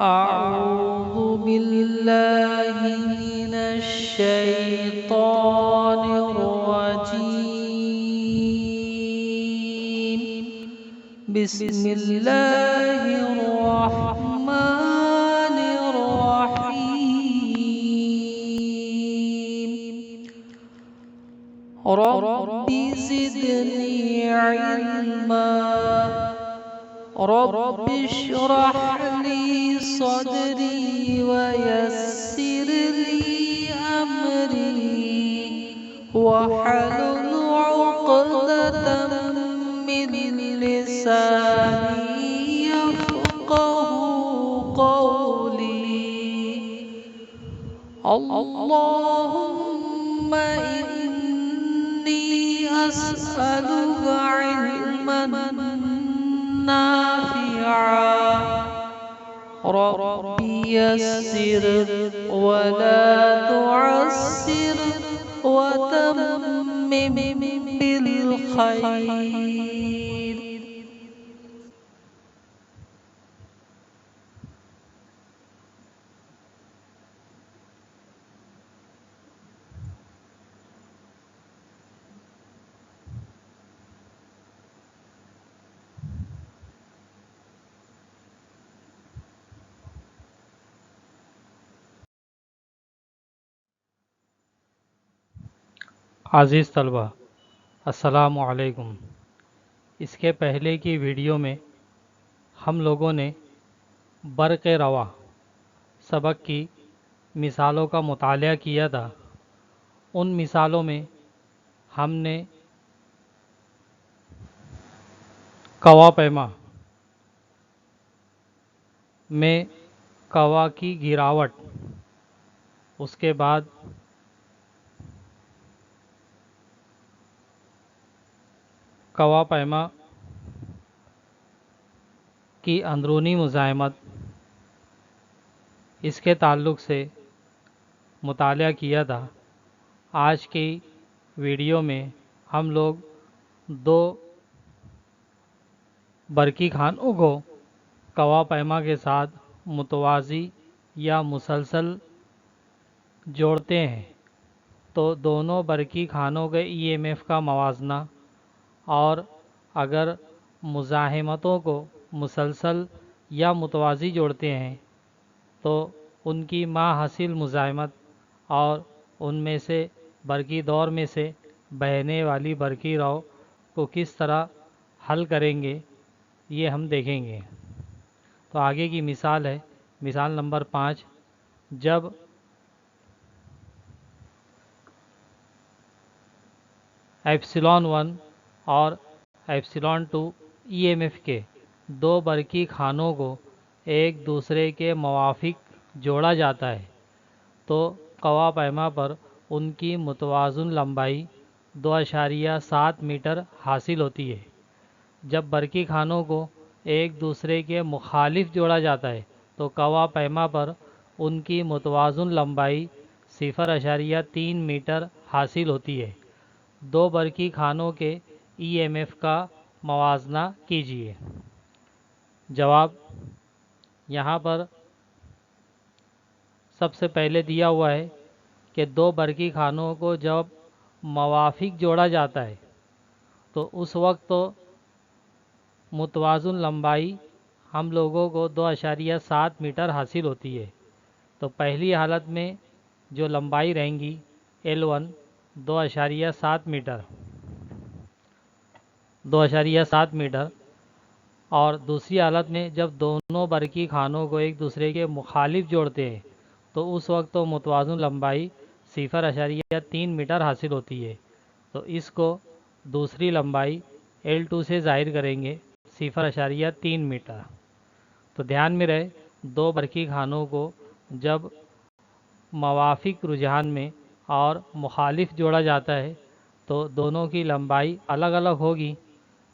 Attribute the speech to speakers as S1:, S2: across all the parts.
S1: أعوذ بالله من الشيطان الرجيم. بسم الله الرحمن الرحيم. رب زدني علما. رب اشرح لي صدري ويسر لي أمري واحلل عقدة من لساني يفقه قولي. اللهم إني أسألك علما نافعا. ربي يسر ولا تعسر وتمم بالخير.
S2: عزیز طلبہ، السلام علیکم۔ اس کے پہلے کی ویڈیو میں ہم لوگوں نے برق رواں سبق کی مثالوں کا مطالعہ کیا تھا۔ ان مثالوں میں ہم نے کوا پیما میں کوا کی گراوٹ، اس کے بعد کوا پیما کی اندرونی مزاحمت، اس کے تعلق سے مطالعہ کیا تھا۔ آج کی ویڈیو میں ہم لوگ دو برقی خانوں کو کوا پیما کے ساتھ متوازی یا مسلسل جوڑتے ہیں تو دونوں برقی خانوں کے ای ایم ایف کا موازنہ، اور اگر مزاحمتوں کو مسلسل یا متوازی جوڑتے ہیں تو ان کی ما حاصل مزاحمت اور ان میں سے برقی دور میں سے بہنے والی برقی رو کو کس طرح حل کریں گے، یہ ہم دیکھیں گے۔ تو آگے کی مثال ہے، مثال نمبر 5۔ جب ایپسیلون 1 اور ایپسیلون 2 ای ایم ایف کے دو برقی خانوں کو ایک دوسرے کے موافق جوڑا جاتا ہے تو کوا پیما پر ان کی متوازن لمبائی 2.7 میٹر حاصل ہوتی ہے۔ جب برقی خانوں کو ایک دوسرے کے مخالف جوڑا جاتا ہے تو کوا پیما پر ان کی متوازن لمبائی 0.3 میٹر حاصل ہوتی ہے۔ دو برقی خانوں کے ای ایم ایف کا موازنہ کیجیے۔ جواب یہاں پر سب سے پہلے دیا ہوا ہے کہ دو برقی خانوں کو جب موافق جوڑا جاتا ہے تو اس وقت تو متوازن لمبائی ہم لوگوں کو 2.7 میٹر حاصل ہوتی ہے۔ تو پہلی حالت میں جو لمبائی رہیں گی L1 2.7 میٹر 2.7 میٹر، اور دوسری حالت میں جب دونوں برقی خانوں کو ایک دوسرے کے مخالف جوڑتے ہیں تو اس وقت تو متوازن لمبائی 0.3 میٹر حاصل ہوتی ہے۔ تو اس کو دوسری لمبائی L2 سے ظاہر کریں گے 0.3 میٹر۔ تو دھیان میں رہے، دو برقی خانوں کو جب موافق رجحان میں اور مخالف جوڑا جاتا ہے تو دونوں کی لمبائی الگ الگ ہوگی۔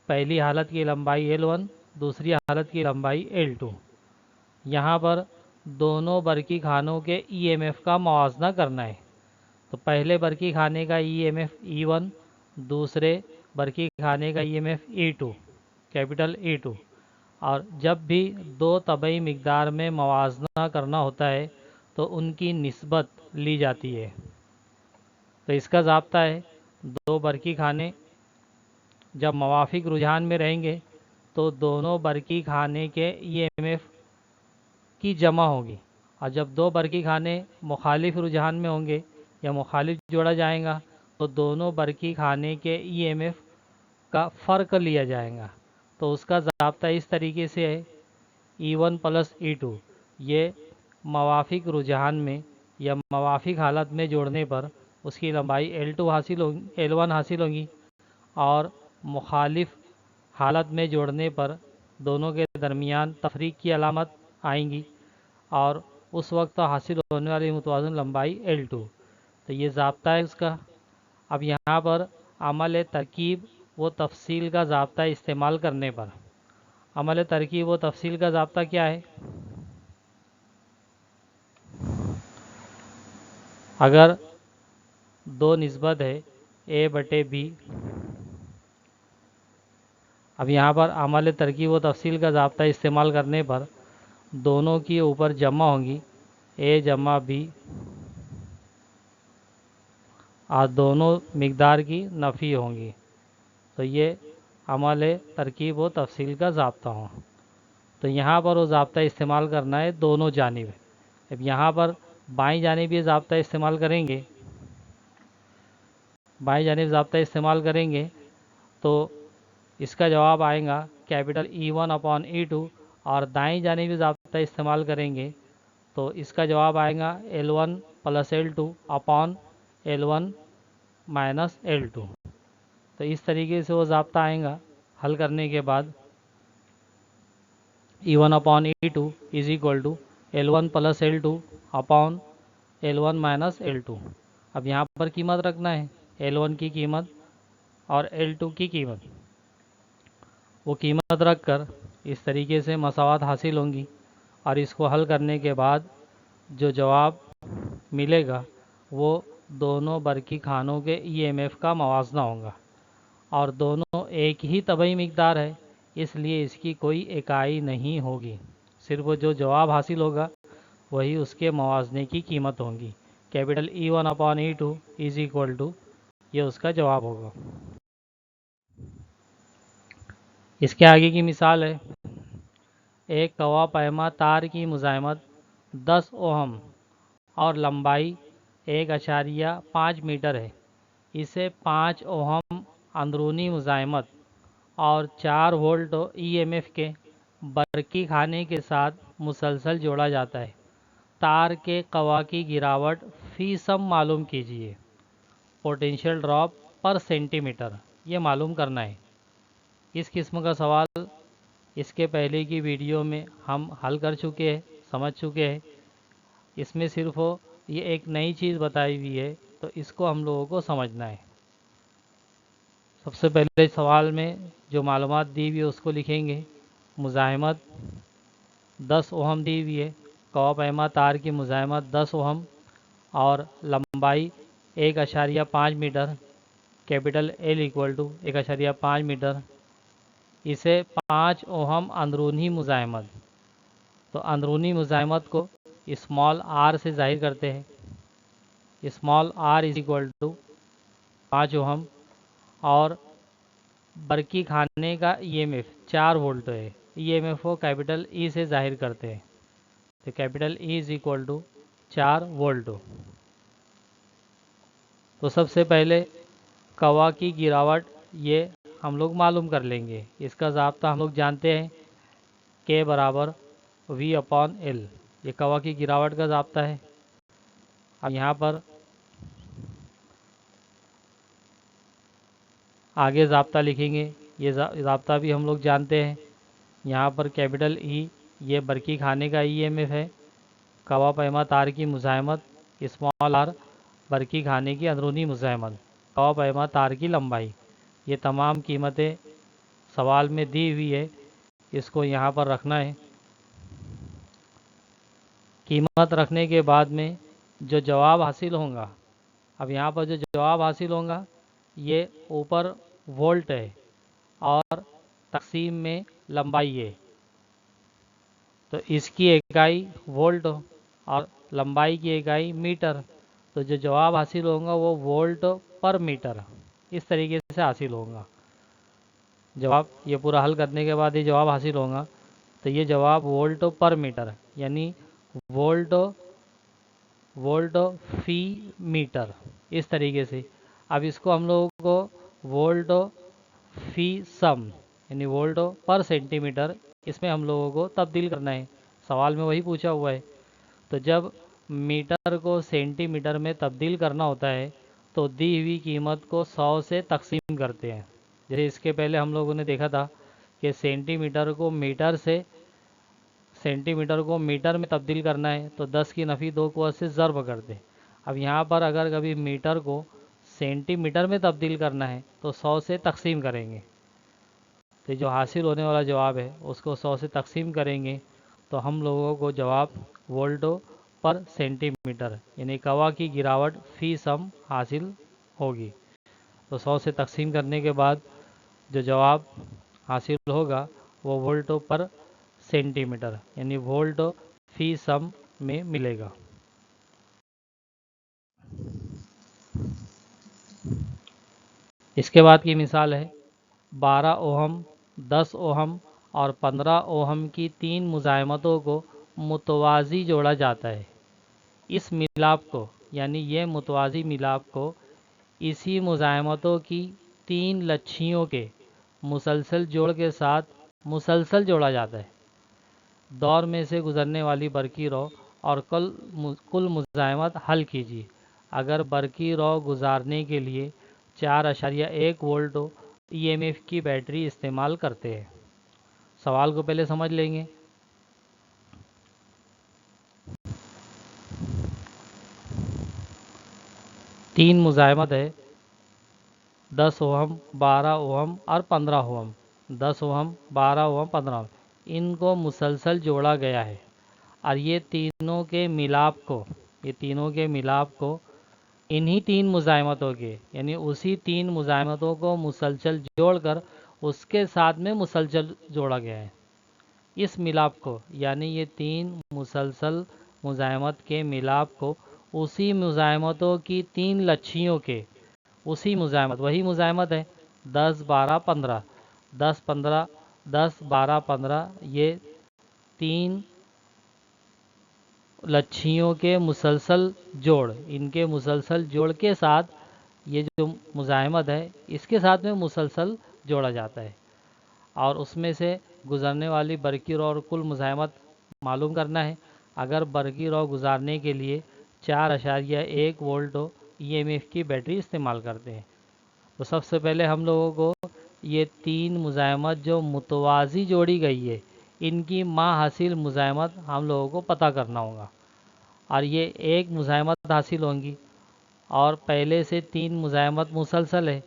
S2: پہلی حالت کی لمبائی L1، دوسری حالت کی لمبائی L2۔ یہاں پر دونوں برقی خانوں کے ای ایم ایف کا موازنہ کرنا ہے۔ تو پہلے برقی خانے کا ای ایم ایف E1، دوسرے برقی خانے کا ای M F E2، capital E2۔ اور جب بھی دو طبعی مقدار میں موازنہ کرنا ہوتا ہے تو ان کی نسبت لی جاتی ہے۔ تو اس کا ضابطہ ہے دو برقی کھانے جب موافق رجحان میں رہیں گے تو دونوں برقی کھانے کے ای ایم ایف کی جمع ہوگی، اور جب دو برقی کھانے مخالف رجحان میں ہوں گے یا مخالف جوڑا جائے گا تو دونوں برقی کھانے کے ای ایم ایف کا فرق لیا جائے گا۔ تو اس کا ضابطہ اس طریقے سے ہے E1 پلس E2، یہ موافق رجحان میں یا موافق حالت میں جوڑنے پر اس کی لمبائی L1 حاصل ہوگی، اور مخالف حالت میں جوڑنے پر دونوں کے درمیان تفریق کی علامت آئیں گی، اور اس وقت حاصل ہونے والی متوازن لمبائی L2۔ تو یہ ضابطہ ہے اس کا۔ اب یہاں پر عمل ترکیب و تفصیل کا ضابطہ استعمال کرنے پر، عمل ترکیب و تفصیل کا ضابطہ کیا ہے؟ اگر دو نسبت ہے A/B، اب یہاں پر عمل ترکیب و تفصیل کا ضابطہ استعمال کرنے پر دونوں کی اوپر جمع ہوں گی A جمع B، اور دونوں مقدار کی نفی ہوں گی۔ تو یہ عمل ترکیب و تفصیل کا ضابطہ ہوں۔ تو یہاں پر وہ ضابطہ استعمال کرنا ہے دونوں جانب۔ اب یہاں پر بائیں جانب یہ ضابطہ استعمال کریں گے، بائیں جانب ضابطہ استعمال کریں گے تو اس کا جواب آئے گا کیپٹل E1 اپون E2، اور دائیں جانب ضابطہ استعمال کریں گے تو اس کا جواب آئے گا L1 plus L2 upon L1 minus L2۔ تو اس طریقے سے وہ ضابطہ آئے گا حل کرنے کے بعد E1 upon E2 is equal to L1 plus L2 upon L1 minus L2۔ اب یہاں پر قیمت رکھنا ہے L1 کی قیمت اور L2 کی قیمت، وہ قیمت رکھ کر اس طریقے سے مساوات حاصل ہوں گی، اور اس کو حل کرنے کے بعد جو جواب ملے گا وہ دونوں برقی کھانوں کے ای ایم ایف کا موازنہ ہوگا، اور دونوں ایک ہی طبعی مقدار ہے اس لیے اس کی کوئی اکائی نہیں ہوگی، صرف جو جواب حاصل ہوگا وہی اس کے موازنے کی قیمت ہوگی۔ Capital E1 upon E2 is equal to, یہ اس کا جواب ہوگا۔ اس کے آگے کی مثال ہے، ایک کوا پیما تار کی مزاحمت 10 اوہم اور لمبائی 1.5 میٹر ہے، اسے 5 اوہم اندرونی مزاحمت اور 4 وولٹ ای ایم ایف کے برقی کھانے کے ساتھ مسلسل جوڑا جاتا ہے۔ تار کے کوا کی گراوٹ فی سم معلوم کیجیے، پوٹینشیل ڈراپ پر سینٹی میٹر یہ معلوم کرنا ہے۔ اس قسم کا سوال اس کے پہلے کی ویڈیو میں ہم حل کر چکے ہیں، سمجھ چکے ہیں۔ اس میں صرف یہ ایک نئی چیز بتائی ہوئی ہے تو اس کو ہم لوگوں کو سمجھنا ہے۔ سب سے پہلے سوال میں جو معلومات دی ہوئی ہے اس کو لکھیں گے۔ مزاحمت 10 اوہم دی ہوئی ہے، کوا پیما تار کی مزاحمت 10 اوہم اور لمبائی 1.5 metre, capital L equal to 1.5 metre, اسے 5 اوہم اندرونی مزاحمت، تو اندرونی مزاحمت کو اسمال r سے ظاہر کرتے ہیں، small r is equal to 5 ohm, اور برقی کھانے کا ای ایم ایف 4 وولٹ ہے، ای ایم ایف کو کیپٹل E سے ظاہر کرتے ہیں، تو capital E is equal to 4 volt. تو سب سے پہلے کوا کی گراوٹ یہ ہم لوگ معلوم کر لیں گے، اس کا ضابطہ ہم لوگ جانتے ہیں K برابر V اپون L، یہ کوا کی گراوٹ کا ضابطہ ہے۔ اب یہاں پر آگے ضابطہ لکھیں گے، یہ ضابطہ بھی ہم لوگ جانتے ہیں۔ یہاں پر کیپٹل E یہ برقی کھانے کا ای ایم ایف ہے، کوا پیما تار کی مزاحمت اسمال r برقی کھانے کی اندرونی مزاحمت، کوا پیما تار کی لمبائی، یہ تمام قیمتیں سوال میں دی ہوئی ہے، اس کو یہاں پر رکھنا ہے۔ قیمت رکھنے کے بعد میں جو جواب حاصل ہوگا، اب یہاں پر جو جواب حاصل ہوگا یہ اوپر وولٹ ہے اور تقسیم میں لمبائی ہے، تو اس کی اکائی وولٹ اور لمبائی کی اکائی میٹر، تو جو جواب حاصل ہوگا وہ وولٹ پر میٹر اس طریقے سے حاصل ہوگا جواب۔ یہ پورا حل کرنے کے بعد یہ جواب حاصل ہوگا، تو یہ جواب وولٹ پر میٹر یعنی وولٹ فی میٹر اس طریقے سے۔ اب اس کو ہم لوگوں کو وولٹ فی سم یعنی وولٹ پر سینٹی میٹر اس میں ہم لوگوں کو تبدیل کرنا ہے، سوال میں وہی پوچھا ہوا ہے۔ تو جب میٹر کو سینٹی میٹر میں تبدیل کرنا ہوتا ہے تو دی ہوئی قیمت کو 100 سے تقسیم کرتے ہیں۔ جیسے اس کے پہلے ہم لوگوں نے دیکھا تھا کہ سینٹی میٹر کو میٹر میں تبدیل کرنا ہے تو 10 کی نفی 2 کو 8 سے ضرب کرتے ہیں۔ اب یہاں پر اگر کبھی میٹر کو سینٹی میٹر میں تبدیل کرنا ہے تو 100 سے تقسیم کریں گے، تو جو حاصل ہونے والا جواب ہے اس کو 100 سے تقسیم کریں گے تو ہم لوگوں کو جواب وولٹ پر سینٹی میٹر یعنی کوا کی گراوٹ فی سم حاصل ہوگی۔ تو 100 سے تقسیم کرنے کے بعد جو جواب حاصل ہوگا وہ وولٹ پر سینٹی میٹر یعنی وولٹ فی سم میں ملے گا۔ اس کے بعد کی مثال ہے 12 اوہم، 10 اوہم اور 15 اوہم کی 3 مزاحمتوں کو متوازی جوڑا جاتا ہے۔ اس ملاپ کو یعنی یہ متوازی ملاپ کو اسی مزاحمتوں کی 3 لچھیوں کے مسلسل جوڑ کے ساتھ مسلسل جوڑا جاتا ہے۔ دور میں سے گزرنے والی برقی رو اور کل مزاحمت حل کیجیے۔ اگر برقی رو گزارنے کے لیے 4.1 وولٹ ای ایم ایف کی بیٹری استعمال کرتے ہیں۔ سوال کو پہلے سمجھ لیں گے۔ تین مزاحمت ہے 10 اوہم، 12 اوہم اور 15 اوہم۔ 10 اوہم، 12 اوہم، 15 اوہم ان کو مسلسل جوڑا گیا ہے اور یہ تینوں کے ملاپ کو انہی 3 مزاحمتوں کے یعنی اسی 3 مزاحمتوں کو مسلسل جوڑ کر اس کے ساتھ میں مسلسل جوڑا گیا ہے۔ اس ملاپ کو یعنی یہ 3 مسلسل مزاحمت کے ملاپ کو اسی مزاحمتوں کی 3 لچھیوں کے وہی مزاحمت ہے 10 12 15 10 15 10 12 15 یہ 3 لچھیوں کے مسلسل جوڑ، ان کے مسلسل جوڑ کے ساتھ یہ جو مزاحمت ہے اس کے ساتھ میں مسلسل جوڑا جاتا ہے، اور اس میں سے گزرنے والی برقی رو اور کل مزاحمت معلوم کرنا ہے۔ اگر برقی رو گزارنے کے لیے 4.1 وولٹ ای ایم ایف کی بیٹری استعمال کرتے ہیں تو سب سے پہلے ہم لوگوں کو یہ 3 مزاحمت جو متوازی جوڑی گئی ہے ان کی ماں حاصل مزاحمت ہم لوگوں کو پتہ کرنا ہوگا، اور یہ ایک مزاحمت حاصل ہوں گی اور پہلے سے 3 مزاحمت مسلسل ہے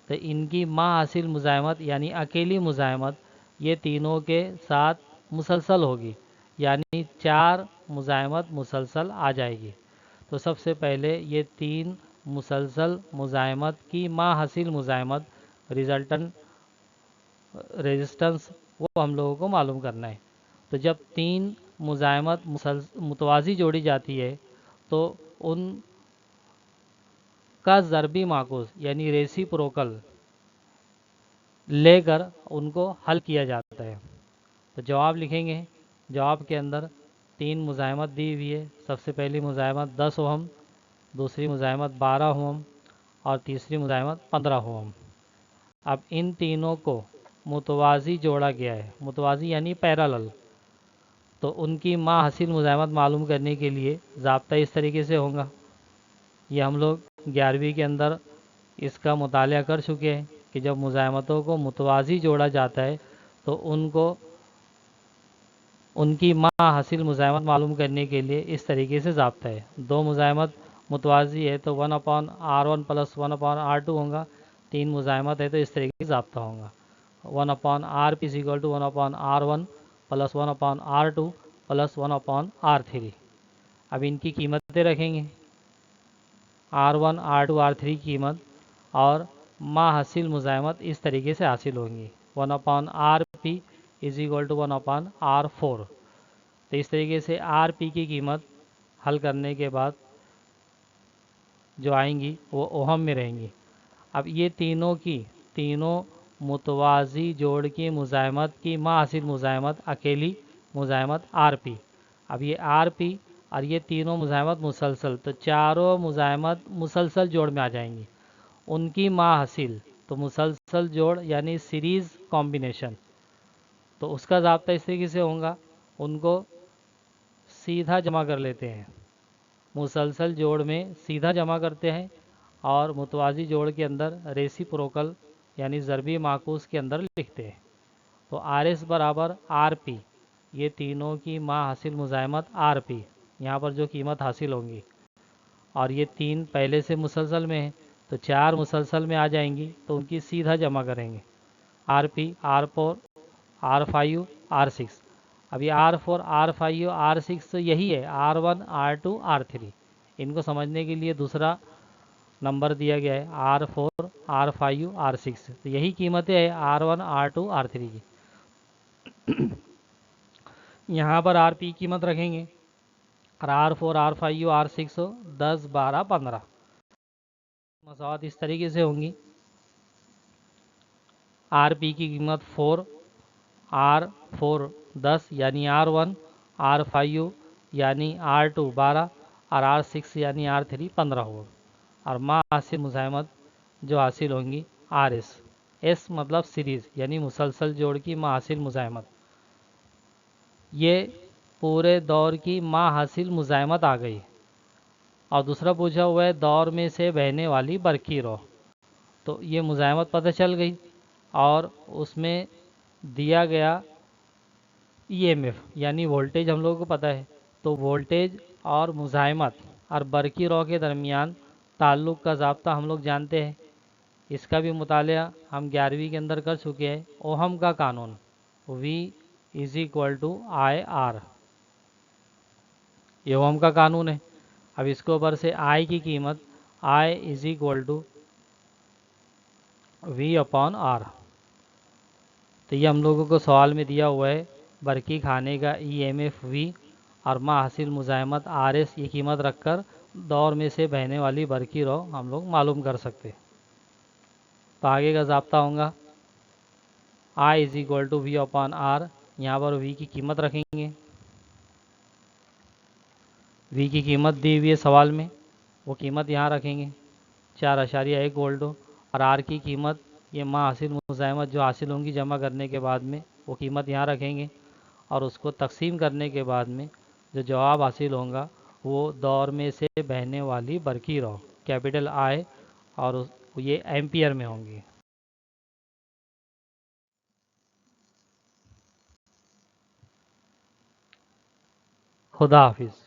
S2: تو ان کی ماں حاصل مزاحمت یعنی اکیلی مزاحمت یہ تینوں کے ساتھ مسلسل ہوگی یعنی 4 مزاحمت مسلسل آ جائے گی۔ تو سب سے پہلے یہ 3 مسلسل مزاحمت کی ماں حاصل مزاحمت ریزسٹنس وہ ہم لوگوں کو معلوم کرنا ہے۔ تو جب 3 مزاحمت متوازی جوڑی جاتی ہے تو ان کا ضربی معکوس یعنی ریسیپروکل لے کر ان کو حل کیا جاتا ہے۔ تو جواب لکھیں گے، جواب کے اندر 3 مزاحمت دی ہوئی ہے، سب سے پہلی مزاحمت 10 اوہم، دوسری مزاحمت 12 اوہم اور تیسری مزاحمت 15 اوہم۔ اب ان تینوں کو متوازی جوڑا گیا ہے، متوازی یعنی پیرالل، تو ان کی ماں حاصل مزاحمت معلوم کرنے کے لیے ضابطہ اس طریقے سے ہوگا۔ یہ ہم لوگ 11ویں کے اندر اس کا مطالعہ کر چکے ہیں کہ جب مزاحمتوں کو متوازی جوڑا جاتا ہے تو ان کی ماں حاصل مزاحمت معلوم کرنے کے لیے اس طریقے سے ضابطہ ہے۔ 2 مزاحمت متوازی ہے تو 1/R1 + 1/R2 ہوگا، 3 مزاحمت ہے تو اس طریقے سے ضابطہ ہوگا 1/Rp = 1/R1 + 1/R2 + 1/R3۔ اب ان کی قیمتیں رکھیں گے، R1 R2 R3 کی قیمت اور ماں حاصل مزاحمت اس طریقے سے حاصل ہوں گی 1/Rp = 1/R4۔ تو اس طریقے سے آر پی کی قیمت حل کرنے کے بعد جو آئیں گی وہ اوہم میں رہیں گی۔ اب یہ تینوں متوازی جوڑ کی مزاحمت کی ما حاصل مزاحمت اکیلی مزاحمت آر پی۔ اب یہ آر پی اور یہ تینوں مزاحمت مسلسل، تو چاروں مزاحمت مسلسل جوڑ میں آ جائیں گی، ان کی ما حاصل، تو مسلسل جوڑ یعنی سیریز کمبینیشن، تو اس کا ضابطہ اس طریقے سے ہوگا، ان کو سیدھا جمع کر لیتے ہیں، مسلسل جوڑ میں سیدھا جمع کرتے ہیں اور متوازی جوڑ کے اندر ریسیپروکل یعنی ضربی معکوس کے اندر لکھتے ہیں۔ تو آر ایس برابر آر پی، یہ تینوں کی ما حاصل مزاحمت آر پی، یہاں پر جو قیمت حاصل ہوں گی، اور یہ تین پہلے سے مسلسل میں ہیں تو چار مسلسل میں آ جائیں گی، تو ان کی سیدھا جمع کریں گے، R P R four R five R six. اب یہ R four R five R six تو یہی ہے R one R two R three, ان کو سمجھنے کے لیے دوسرا نمبر دیا گیا ہے R four R five R six, تو یہی قیمتیں ہیں R one R two R three کی۔ یہاں پر آر پی قیمت رکھیں گے، اور R four R five R six 10 12 15 مساوات اس طریقے سے ہوں گی، آر پی کی قیمت 4 آر فور 10 یعنی آر ون، آر فائیو یعنی آر ٹو 12 اور آر سکس یعنی آر تھری 15 ہوگا، اور ما حاصل مزاحمت جو حاصل ہوں گی آر ایس، ایس مطلب سیریز یعنی مسلسل جوڑ کی ما حاصل مزاحمت، یہ پورے دور کی ما حاصل مزاحمت آ گئی۔ اور دوسرا پوچھا ہوا ہے دور میں سے بہنے والی برقی رو، تو یہ مزاحمت پتہ چل گئی، اور اس میں دیا گیا ای ایم ایف یعنی وولٹیج ہم لوگوں کو پتہ ہے، تو وولٹیج اور مزاحمت اور برقی رو کے درمیان تعلق کا ضابطہ ہم لوگ جانتے ہیں، اس کا بھی مطالعہ ہم 11ویں کے اندر کر چکے ہیں، اوہم کا قانون V is equal to I R, یہ اوہم کا قانون ہے۔ اب اس کے اوپر سے آئی کی قیمت I is equal to V upon R, تو یہ ہم لوگوں کو سوال میں دیا ہوا ہے برقی کھانے کا ای ایم ایف وی اور ما حاصل مزاحمت آر ایس، یہ قیمت رکھ کر دور میں سے بہنے والی برقی رو ہم لوگ معلوم کر سکتے۔ تو آگے کا ضابطہ ہوگا I is equal to V upon R, یہاں پر وی کی قیمت رکھیں گے، وی کی قیمت دی ہوئی ہے سوال میں، وہ قیمت یہاں رکھیں گے 4.1 وولٹ، اور آر کی قیمت یہ ما حاصل مزاحمت جو حاصل ہوں گی جمع کرنے کے بعد میں وہ قیمت یہاں رکھیں گے، اور اس کو تقسیم کرنے کے بعد میں جو جواب حاصل ہوگا وہ دور میں سے بہنے والی برقی رو کیپٹل آئی، اور یہ ایمپیئر میں ہوں گی۔ خدا حافظ۔